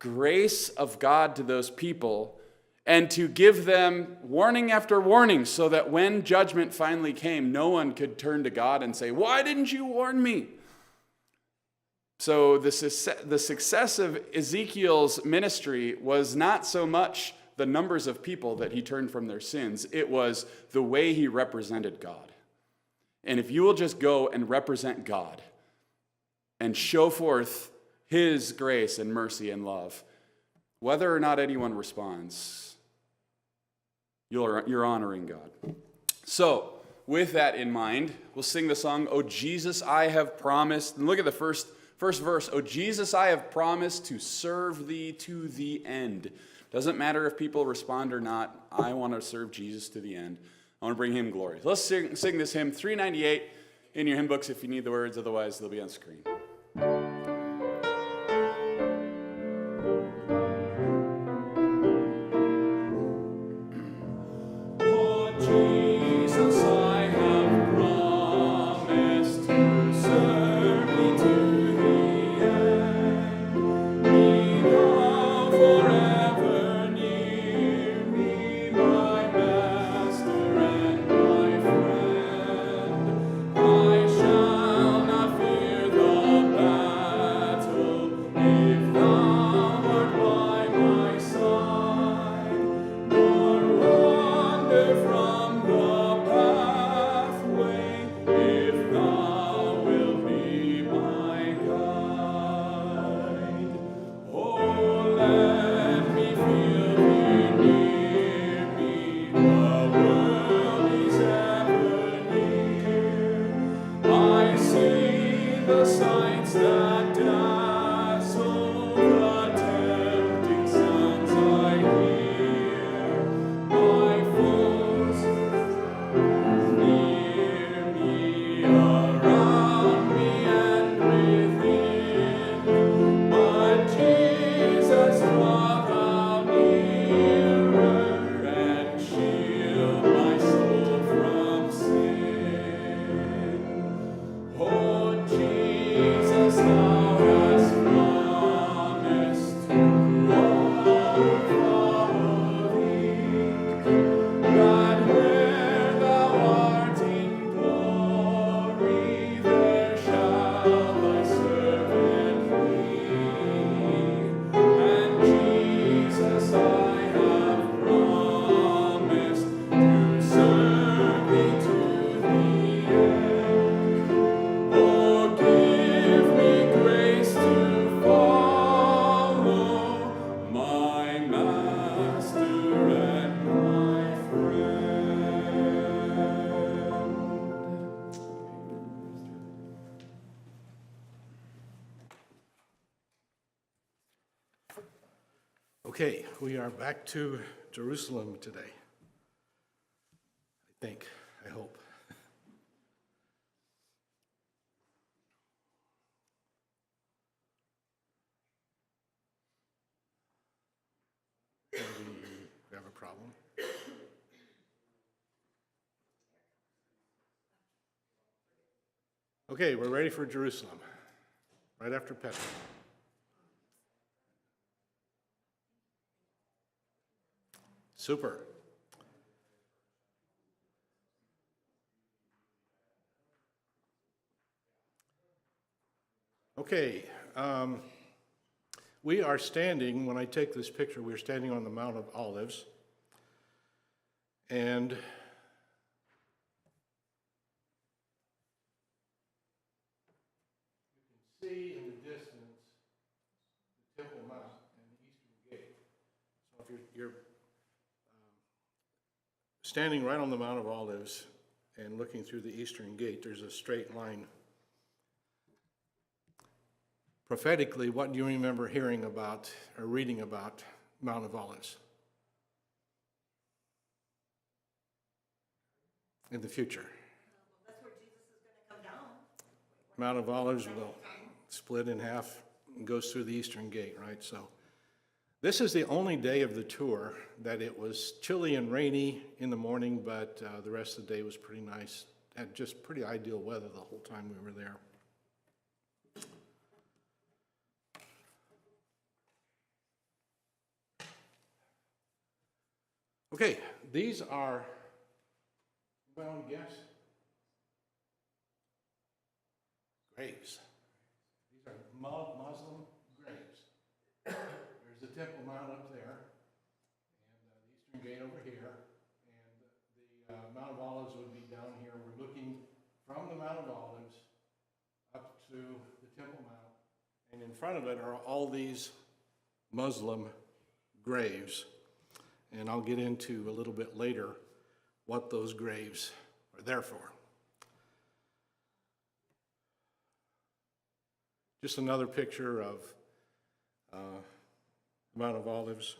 grace of God to those people and to give them warning after warning so that when judgment finally came, no one could turn to God and say, "Why didn't you warn me?" So the success of Ezekiel's ministry was not so much the numbers of people that he turned from their sins. It was the way he represented God. And if you will just go and represent God and show forth his grace and mercy and love, whether or not anyone responds, you're honoring God. So, with that in mind, we'll sing the song, "O Jesus, I have promised." And look at the first verse. "O Jesus, I have promised to serve thee to the end." Doesn't matter if people respond or not. I want to serve Jesus to the end. I want to bring him glory. Let's sing this hymn, 398, in your hymn books if you need the words. Otherwise, they'll be on screen. Okay, we are back to Jerusalem today. I hope. We have a problem. Okay, we're ready for Jerusalem, right after Petra. Super. Okay, we are standing, when I take this picture, we're standing on the Mount of Olives. And you can see in the distance the Temple Mount and the Eastern Gate. So if you're standing right on the Mount of Olives and looking through the Eastern Gate, there's a straight line. Prophetically, what do you remember hearing about or reading about Mount of Olives in the future? That's where Jesus is going to come down. Mount of Olives will split in half and goes through the Eastern Gate, right? So this is the only day of the tour that it was chilly and rainy in the morning, but the rest of the day was pretty nice. Had just pretty ideal weather the whole time we were there. Okay, these are, anybody want to guess? Graves. These are Muslim graves. There's the Temple Mount up there, and the Eastern Gate over here, and the Mount of Olives would be down here. We're looking from the Mount of Olives up to the Temple Mount, and in front of it are all these Muslim graves. And I'll get into a little bit later what those graves are there for. Just another picture of Mount of Olives.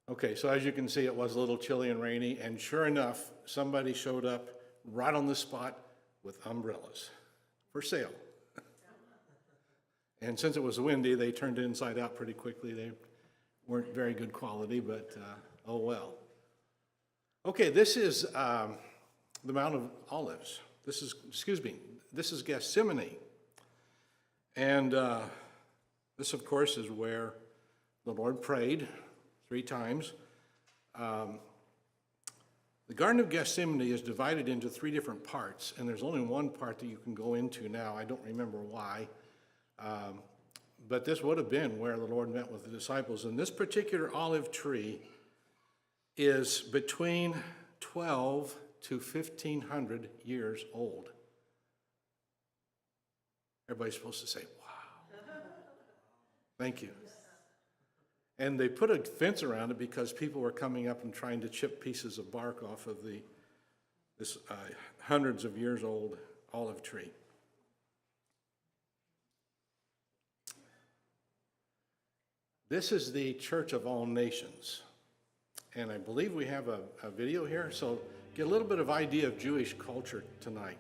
Okay, so as you can see, it was a little chilly and rainy, and sure enough, somebody showed up right on the spot with umbrellas for sale. And since it was windy, they turned it inside out pretty quickly. They weren't very good quality, but oh well. Okay, this is the Mount of Olives. This is Gethsemane. And this, of course, is where the Lord prayed 3 times. The Garden of Gethsemane is divided into 3 different parts, and there's only one part that you can go into now. I don't remember why. But this would have been where the Lord met with the disciples. And this particular olive tree is between 12 to 1,500 years old. Everybody's supposed to say, wow. Thank you. And they put a fence around it because people were coming up and trying to chip pieces of bark off of this hundreds of years old olive tree. This is the Church of All Nations, and I believe we have a video here, so get a little bit of idea of Jewish culture tonight.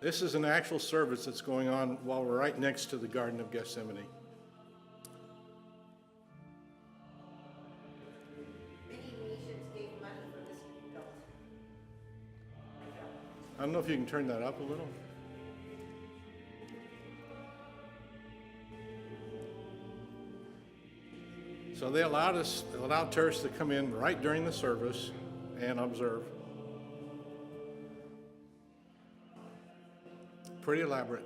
This is an actual service that's going on while we're right next to the Garden of Gethsemane. Many nations gave money for this to be built. I don't know if you can turn that up a little. So they allowed tourists to come in right during the service and observe. Pretty elaborate.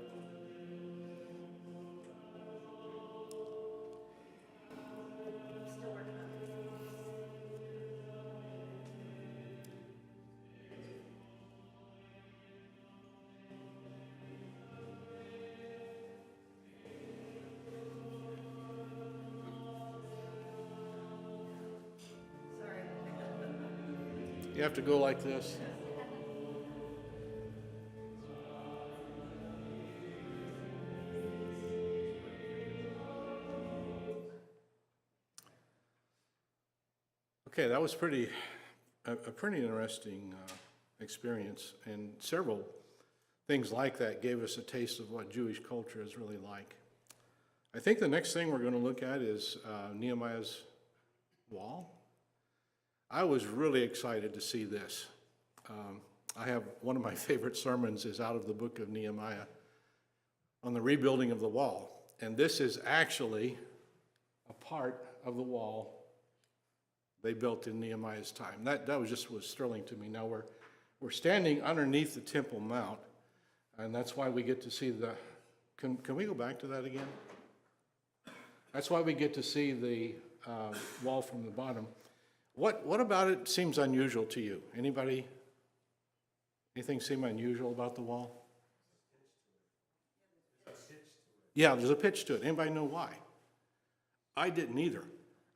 Still working on it. Sorry. You have to go like this. Okay, that was a pretty interesting experience, and several things like that gave us a taste of what Jewish culture is really like. I think the next thing we're going to look at is Nehemiah's wall. I was really excited to see this. I have one of my favorite sermons is out of the book of Nehemiah on the rebuilding of the wall, and this is actually a part of the wall they built in Nehemiah's time. That was thrilling to me. Now we're standing underneath the Temple Mount, and that's why we get to see the. Can we go back to that again? That's why we get to see the wall from the bottom. What about it seems unusual to you? Anybody? Anything seem unusual about the wall? Yeah, there's a pitch to it. Anybody know why? I didn't either.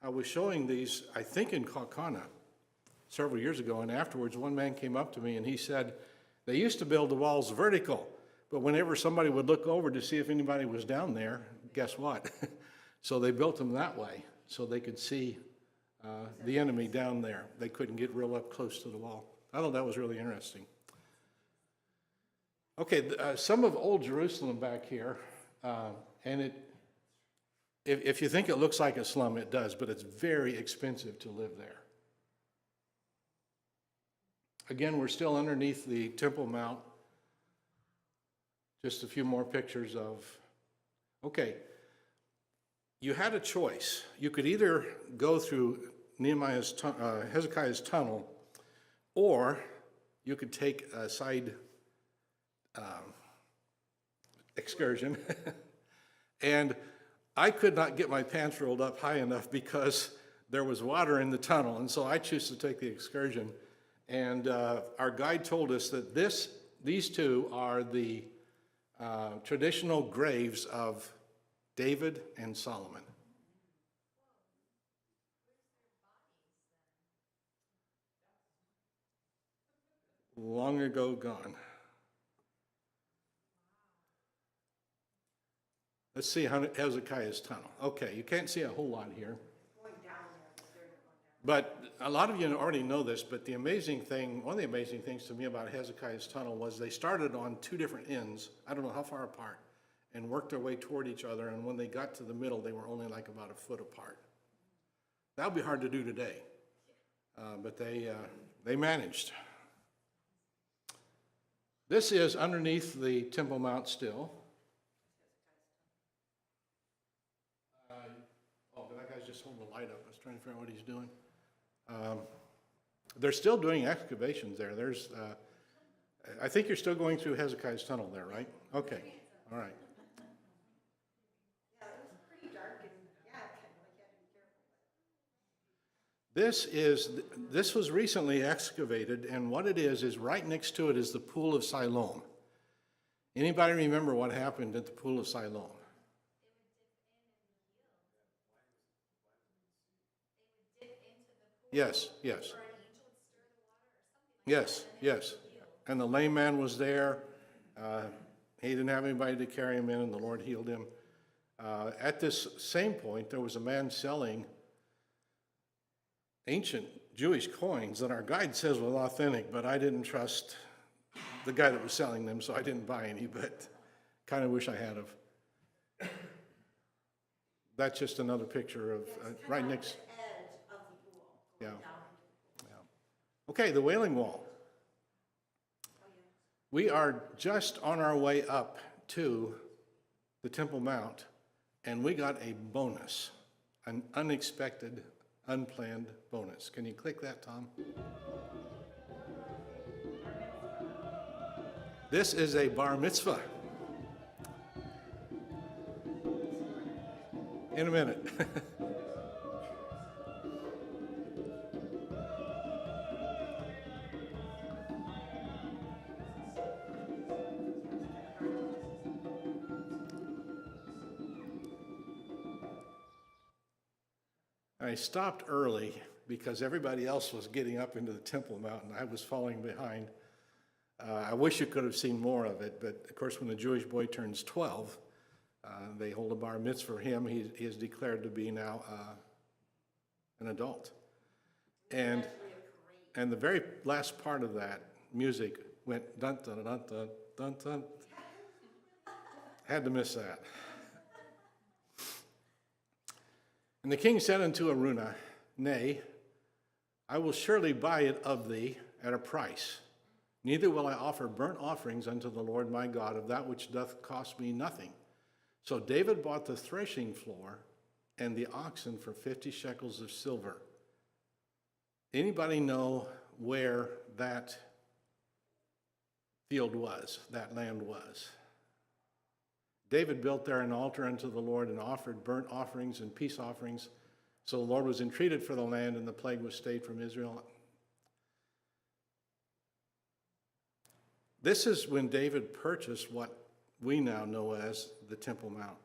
I was showing these, I think in Kaukauna several years ago, and afterwards one man came up to me and he said, they used to build the walls vertical, but whenever somebody would look over to see if anybody was down there, guess what? So they built them that way so they could see the enemy down there. They couldn't get real up close to the wall. I thought that was really interesting. Okay, some of Old Jerusalem back here, and if you think it looks like a slum, it does, but it's very expensive to live there. Again, we're still underneath the Temple Mount. Just a few more pictures of, okay. you had a choice. You could either go through Hezekiah's tunnel, or you could take a side excursion. And I could not get my pants rolled up high enough because there was water in the tunnel, and so I chose to take the excursion. And our guide told us that these two are the traditional graves of David and Solomon. Long ago gone. Let's see Hezekiah's tunnel. Okay, you can't see a whole lot here. But a lot of you already know this, but one of the amazing things to me about Hezekiah's tunnel was they started on two different ends, I don't know how far apart, and worked their way toward each other, and when they got to the middle, they were only like about a foot apart. That would be hard to do today, but they managed. This is underneath the Temple Mount still. That guy's just holding the light up. I was trying to figure out what he's doing. They're still doing excavations there. I think you're still going through Hezekiah's tunnel there, right? Okay, all right. Yeah, it was pretty dark and, yeah, kind of like you had to be careful. This was recently excavated, and what it is right next to it is the Pool of Siloam. Anybody remember what happened at the Pool of Siloam? Yes, yes. Yes, yes. And the lame man was there. He didn't have anybody to carry him in, and the Lord healed him. At this same point, there was a man selling ancient Jewish coins that our guide says was authentic, but I didn't trust the guy that was selling them, so I didn't buy any, but kind of wish I had of. That's just another picture of right next. Yeah. Yeah. Okay, the Wailing Wall. We are just on our way up to the Temple Mount, and we got a bonus, an unexpected, unplanned bonus. Can you click that, Tom? This is a bar mitzvah. In a minute. I stopped early because everybody else was getting up into the Temple Mount and I was falling behind. I wish you could have seen more of it, but of course when the Jewish boy turns 12, they hold a bar mitzvah for him. He is declared to be now an adult. And the very last part of that music went dun dun dun dun dun dun. Had to miss that. And the king said unto Araunah, Nay, I will surely buy it of thee at a price. Neither will I offer burnt offerings unto the Lord my God of that which doth cost me nothing. So David bought the threshing floor and the oxen for 50 shekels of silver. Anybody know where that field was, that land was? David built there an altar unto the Lord and offered burnt offerings and peace offerings. So the Lord was entreated for the land, and the plague was stayed from Israel. This is when David purchased what we now know as the Temple Mount.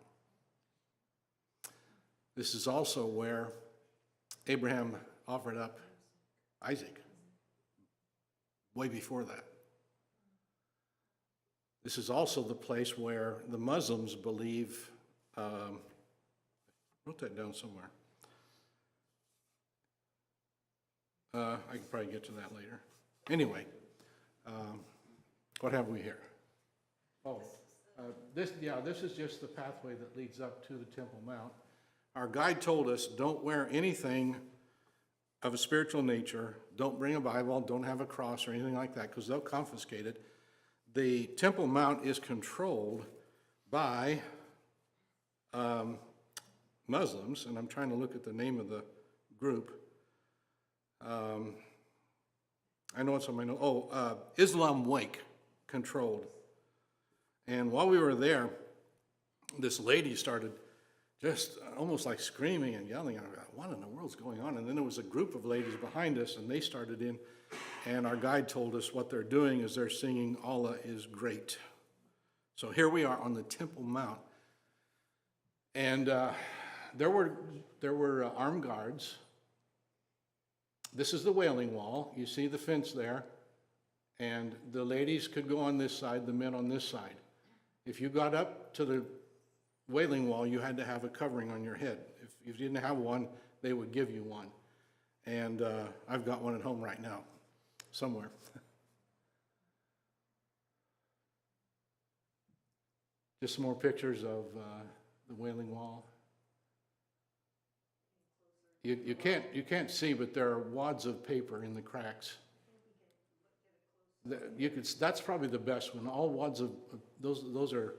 This is also where Abraham offered up Isaac, way before that. This is also the place where the Muslims believe, I wrote that down somewhere. I can probably get to that later. Anyway, what have we here? This is just the pathway that leads up to the Temple Mount. Our guide told us, don't wear anything of a spiritual nature, don't bring a Bible, don't have a cross or anything like that, because they'll confiscate it. The Temple Mount is controlled by Muslims, and I'm trying to look at the name of the group. I know it's on my note. Oconomowoc controlled. And while we were there, this lady started just almost like screaming and yelling. And I thought, what in the world's going on? And then there was a group of ladies behind us, and they started in, and our guide told us what they're doing is they're singing Allah is Great. So here we are on the Temple Mount. And there were armed guards. This is the Wailing Wall. You see the fence there. And the ladies could go on this side, the men on this side. If you got up to the Wailing Wall, you had to have a covering on your head. If you didn't have one, they would give you one. And I've got one at home right now, somewhere. Just some more pictures of the Wailing Wall. You can't see, but there are wads of paper in the cracks. That's probably the best one. All wads of those are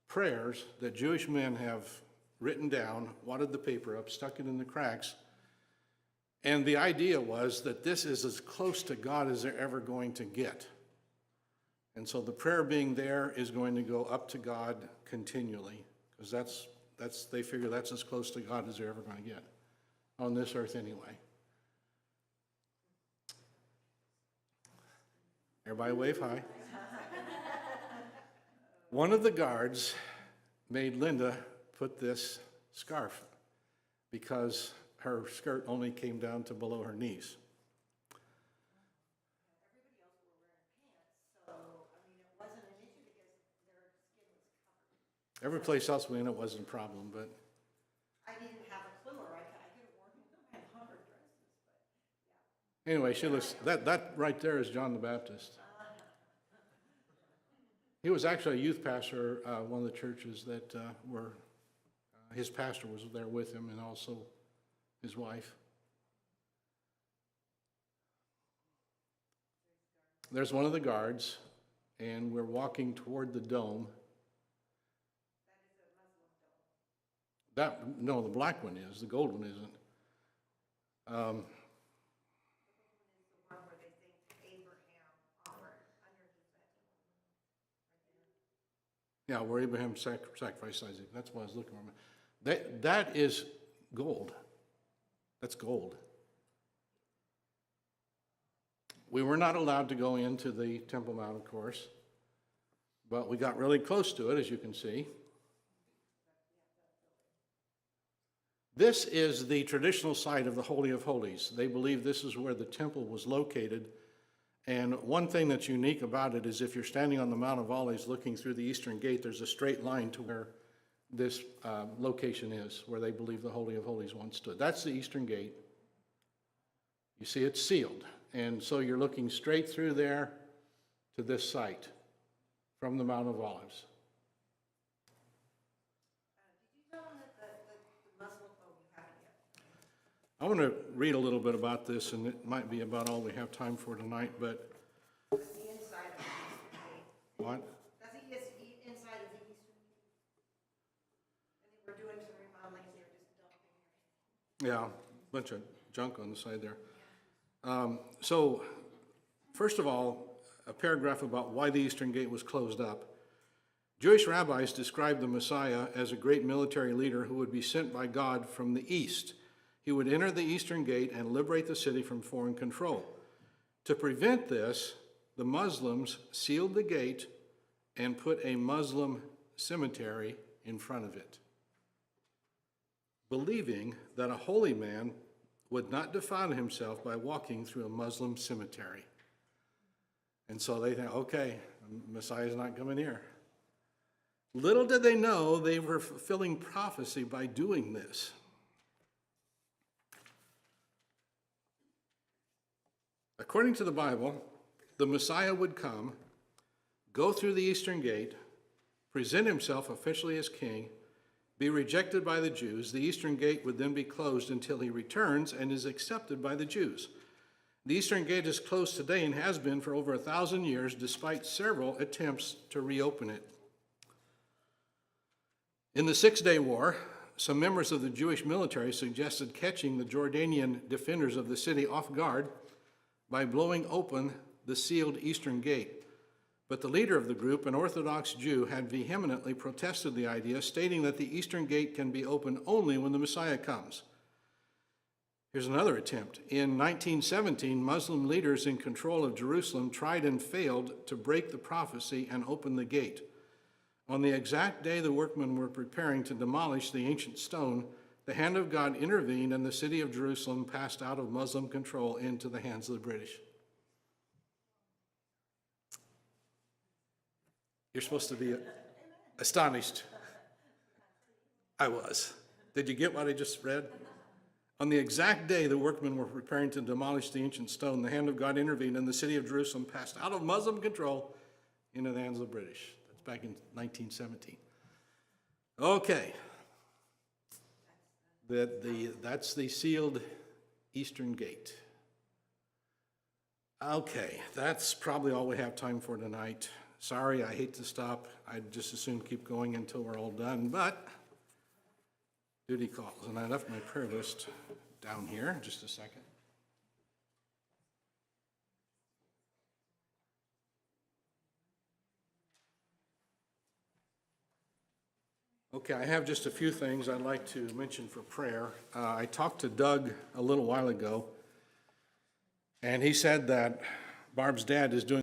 prayers that Jewish men have written down, wadded the paper up, stuck it in the cracks. And the idea was that this is as close to God as they're ever going to get. And so the prayer being there is going to go up to God continually, because they figure that's as close to God as they're ever going to get on this earth anyway. Everybody wave hi. One of the guards made Linda put this scarf because her skirt only came down to below her knees. Everybody else were wearing pants, so, I mean, it wasn't an issue because their skin was covered. Every place else we went, it wasn't a problem, but I didn't have a clue, or I could have worn them. I had hummer dresses, but, yeah. anyway, she looks, that right there is John the Baptist. He was actually a youth pastor, one of the churches that his pastor was there with him, and also his wife. There's one of the guards, and we're walking toward the dome. That is a Muslim dome. No, the black one is. The gold one isn't. The one is the one where they think Abraham offered underneath that dome. Yeah, where Abraham sacrificed Isaac. That's what I was looking for. That is gold. That's gold. We were not allowed to go into the Temple Mount, of course, but we got really close to it, as you can see. This is the traditional site of the Holy of Holies. They believe this is where the temple was located. And one thing that's unique about it is if you're standing on the Mount of Olives looking through the eastern gate, there's a straight line to where this location is, where they believe the Holy of Holies once stood. That's the eastern gate. You see it's sealed. And so you're looking straight through there to this site from the Mount of Olives. Did you tell them that the Muslim, oh, you haven't yet. I want to read a little bit about this, and it might be about all we have time for tonight, but The inside of the Eastern Gate. what? That's the inside of the Eastern Gate. And they were doing some remodeling, and they were just dumping everything. Yeah, a bunch of junk on the side there. So, first of all, a paragraph about why the Eastern Gate was closed up. Jewish rabbis described the Messiah as a great military leader who would be sent by God from the east. He would enter the Eastern Gate and liberate the city from foreign control. To prevent this, the Muslims sealed the gate and put a Muslim cemetery in front of it, believing that a holy man would not defile himself by walking through a Muslim cemetery. And so they think, okay, Messiah's not coming here. Little did they know they were fulfilling prophecy by doing this. According to the Bible, the Messiah would come, go through the Eastern Gate, present himself officially as king, be rejected by the Jews. The Eastern Gate would then be closed until he returns and is accepted by the Jews. The Eastern Gate is closed today and has been for over 1,000 years, despite several attempts to reopen it. In the Six-Day War, some members of the Jewish military suggested catching the Jordanian defenders of the city off guard by blowing open the sealed eastern gate. But the leader of the group, an Orthodox Jew, had vehemently protested the idea, stating that the eastern gate can be opened only when the Messiah comes. Here's another attempt. In 1917, Muslim leaders in control of Jerusalem tried and failed to break the prophecy and open the gate. On the exact day the workmen were preparing to demolish the ancient stone, the hand of God intervened and the city of Jerusalem passed out of Muslim control into the hands of the British. You're supposed to be astonished. I was. Did you get what I just read? On the exact day the workmen were preparing to demolish the ancient stone, the hand of God intervened and the city of Jerusalem passed out of Muslim control into the hands of the British. That's back in 1917. Okay. That's the sealed eastern gate. Okay, that's probably all we have time for tonight. Sorry, I hate to stop. I'd just as soon keep going until we're all done, but duty calls. And I left my prayer list down here. Just a second. Okay, I have just a few things I'd like to mention for prayer. I talked to Doug a little while ago, and he said that Barb's dad is doing